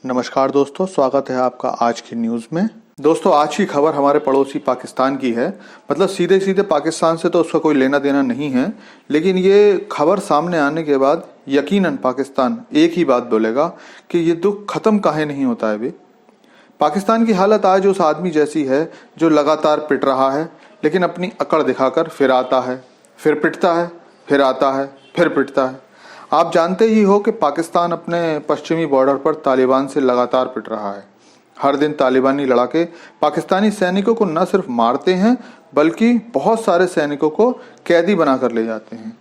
नमस्कार दोस्तों, स्वागत है आपका आज की न्यूज़ में। दोस्तों, आज की खबर हमारे पड़ोसी पाकिस्तान की है। मतलब सीधे सीधे पाकिस्तान से तो उसका कोई लेना देना नहीं है, लेकिन ये खबर सामने आने के बाद यकीनन पाकिस्तान एक ही बात बोलेगा कि ये दुख खत्म काहे नहीं होता है अभी। पाकिस्तान की हालत आज उस आदमी जैसी है जो लगातार पिट रहा है, लेकिन अपनी अकड़ दिखाकर फिर आता है, फिर पिटता है, फिर आता है, फिर पिटता है। आप जानते ही हो कि पाकिस्तान अपने पश्चिमी बॉर्डर पर तालिबान से लगातार पिट रहा है। हर दिन तालिबानी लड़ाके पाकिस्तानी सैनिकों को न सिर्फ मारते हैं बल्कि बहुत सारे सैनिकों को कैदी बनाकर ले जाते हैं।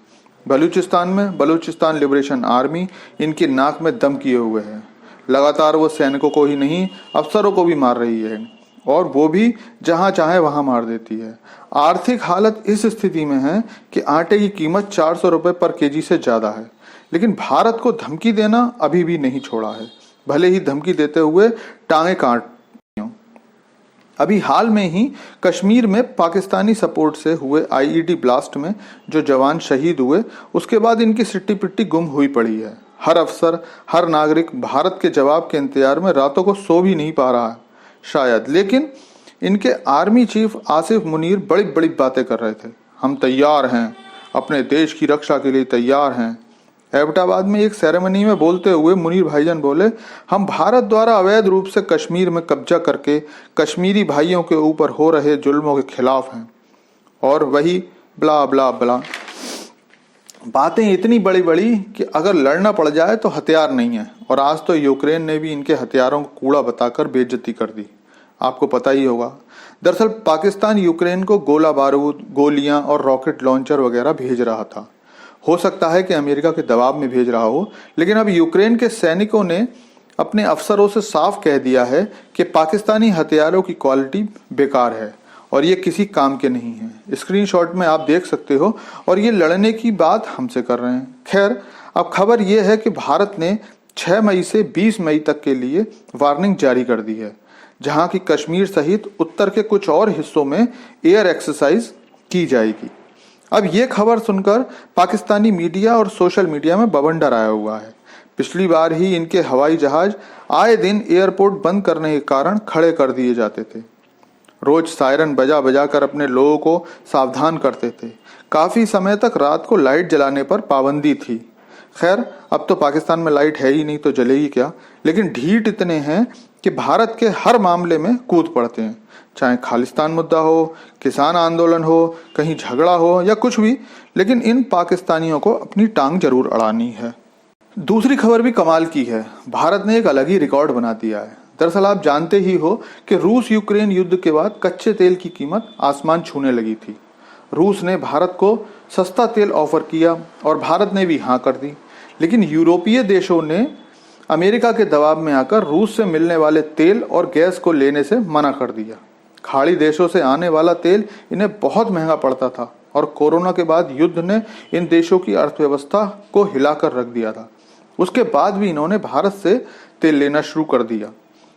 बलूचिस्तान में बलूचिस्तान लिबरेशन आर्मी इनकी नाक में दम किए हुए है। लगातार वो सैनिकों को ही नहीं, अफसरों को भी मार रही है, और वो भी जहां चाहे वहां मार देती है। आर्थिक हालत इस स्थिति में है कि आटे की कीमत 400 रुपए पर केजी से ज्यादा है, लेकिन भारत को धमकी देना अभी भी नहीं छोड़ा है, भले ही धमकी देते हुए टांगे काट। अभी हाल में ही कश्मीर में पाकिस्तानी सपोर्ट से हुए आईईडी ब्लास्ट में जो जवान शहीद हुए, उसके बाद इनकी सिट्टी पिट्टी गुम हुई पड़ी है। हर अफसर, हर नागरिक भारत के जवाब के इंतजार में रातों को सो भी नहीं पा रहा है शायद। लेकिन इनके आर्मी चीफ आसिफ मुनीर बड़ी बड़ी बातें कर रहे थे। हम तैयार हैं, अपने देश की रक्षा के लिए तैयार हैं। एबटाबाद में एक सेरेमनी में बोलते हुए मुनीर भाईजान बोले, हम भारत द्वारा अवैध रूप से कश्मीर में कब्जा करके कश्मीरी भाइयों के ऊपर हो रहे जुल्मों के खिलाफ हैं। और वही ब्ला ब्ला ब्ला बातें इतनी बड़ी बड़ी कि अगर लड़ना पड़ जाए तो हथियार नहीं है। और आज तो यूक्रेन ने भी इनके हथियारों को कूड़ा बताकर बेइज्जती कर दी। आपको पता ही होगा, दरअसल पाकिस्तान यूक्रेन को गोला बारूद, गोलियां और रॉकेट लॉन्चर वगैरह भेज रहा था। हो सकता है कि अमेरिका के दबाव में भेज रहा हो, लेकिन अब यूक्रेन के सैनिकों ने अपने अफसरों से साफ कह दिया है कि पाकिस्तानी हथियारों की क्वालिटी बेकार है और ये किसी काम के नहीं है। स्क्रीनशॉट में आप देख सकते हो, और ये लड़ने की बात हमसे कर रहे हैं। खैर, अब खबर ये है कि भारत ने 6 मई से 20 मई तक के लिए वार्निंग जारी कर दी है, जहां की कश्मीर सहित उत्तर के कुछ और हिस्सों में एयर एक्सरसाइज की जाएगी। अब ये खबर सुनकर पाकिस्तानी मीडिया और सोशल मीडिया में बवंडर आया हुआ है। पिछली बार ही इनके हवाई जहाज आए दिन एयरपोर्ट बंद करने के कारण खड़े कर दिए जाते थे। रोज सायरन बजा बजा कर अपने लोगों को सावधान करते थे। काफी समय तक रात को लाइट जलाने पर पाबंदी थी। खैर, अब तो पाकिस्तान में लाइट है ही नहीं तो जलेगी क्या। लेकिन ढीठ इतने हैं कि भारत के हर मामले में कूद पड़ते हैं, चाहे खालिस्तान मुद्दा हो, किसान आंदोलन हो, कहीं झगड़ा हो या कुछ भी। लेकिन इन पाकिस्तानियों को अपनी टांग जरूर अड़ानी है। दूसरी खबर भी कमाल की है। भारत ने एक अलग ही रिकॉर्ड बना दिया है। दरअसल आप जानते ही हो कि रूस यूक्रेन युद्ध के बाद कच्चे तेल की कीमत आसमान छूने लगी थी। रूस ने भारत को सस्ता तेल ऑफर किया और भारत ने भी हाँ कर दी, लेकिन यूरोपीय देशों ने अमेरिका के दबाव में आकर रूस से मिलने वाले तेल और गैस को लेने से मना कर दिया। खाड़ी देशों से आने वाला तेल इन्हें बहुत महंगा पड़ता था, और कोरोना के बाद युद्ध ने इन देशों की अर्थव्यवस्था को हिलाकर रख दिया था। उसके बाद भी इन्होंने भारत से तेल लेना शुरू कर दिया।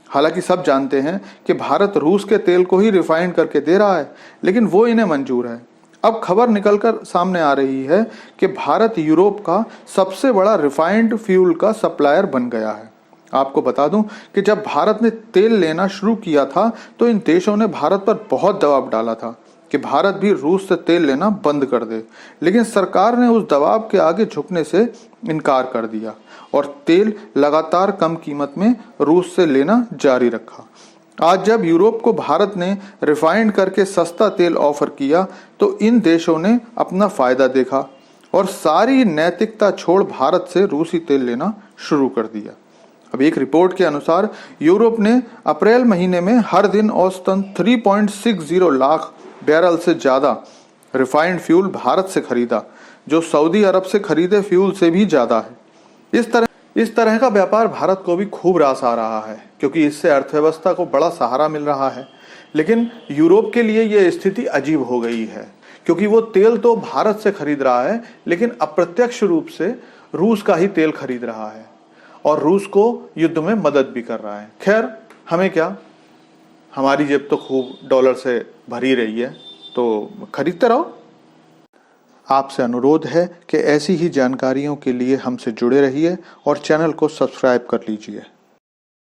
हालांकि सब जानते हैं कि भारत रूस के तेल को ही रिफाइंड करके दे रहा है, लेकिन वो इन्हें मंजूर है। अब खबर निकलकर सामने आ रही है कि भारत यूरोप का सबसे बड़ा रिफाइंड फ्यूल का सप्लायर बन गया है। आपको बता दूं कि जब भारत ने तेल लेना शुरू किया था तो इन देशों ने भारत पर बहुत दबाव डाला था कि भारत भी रूस से तेल लेना बंद कर दे, लेकिन सरकार ने उस दबाव के आगे झुकने से इनकार कर दिया और तेल लगातार कम कीमत में रूस से लेना जारी रखा। आज जब यूरोप को भारत ने रिफाइंड करके सस्ता तेल ऑफर किया तो इन देशों ने अपना फायदा देखा और सारी नैतिकता छोड़ भारत से रूसी तेल लेना शुरू कर दिया। अब एक रिपोर्ट के अनुसार यूरोप ने अप्रैल महीने में हर दिन औसतन 3.60 लाख बैरल से ज्यादा रिफाइंड फ्यूल भारत से खरीदा, जो सऊदी अरब से खरीदे फ्यूल से भी ज्यादा है। इस तरह का व्यापार भारत को भी खूब रास आ रहा है, क्योंकि इससे अर्थव्यवस्था को बड़ा सहारा मिल रहा है। लेकिन यूरोप के लिए यह स्थिति अजीब हो गई है, क्योंकि वो तेल तो भारत से खरीद रहा है, लेकिन अप्रत्यक्ष रूप से रूस का ही तेल खरीद रहा है और रूस को युद्ध में मदद भी कर रहा है। खैर, हमें क्या, हमारी जेब तो खूब डॉलर से भरी रही है, तो खरीदते रहो। आपसे अनुरोध है कि ऐसी ही जानकारियों के लिए हमसे जुड़े रहिए और चैनल को सब्सक्राइब कर लीजिए।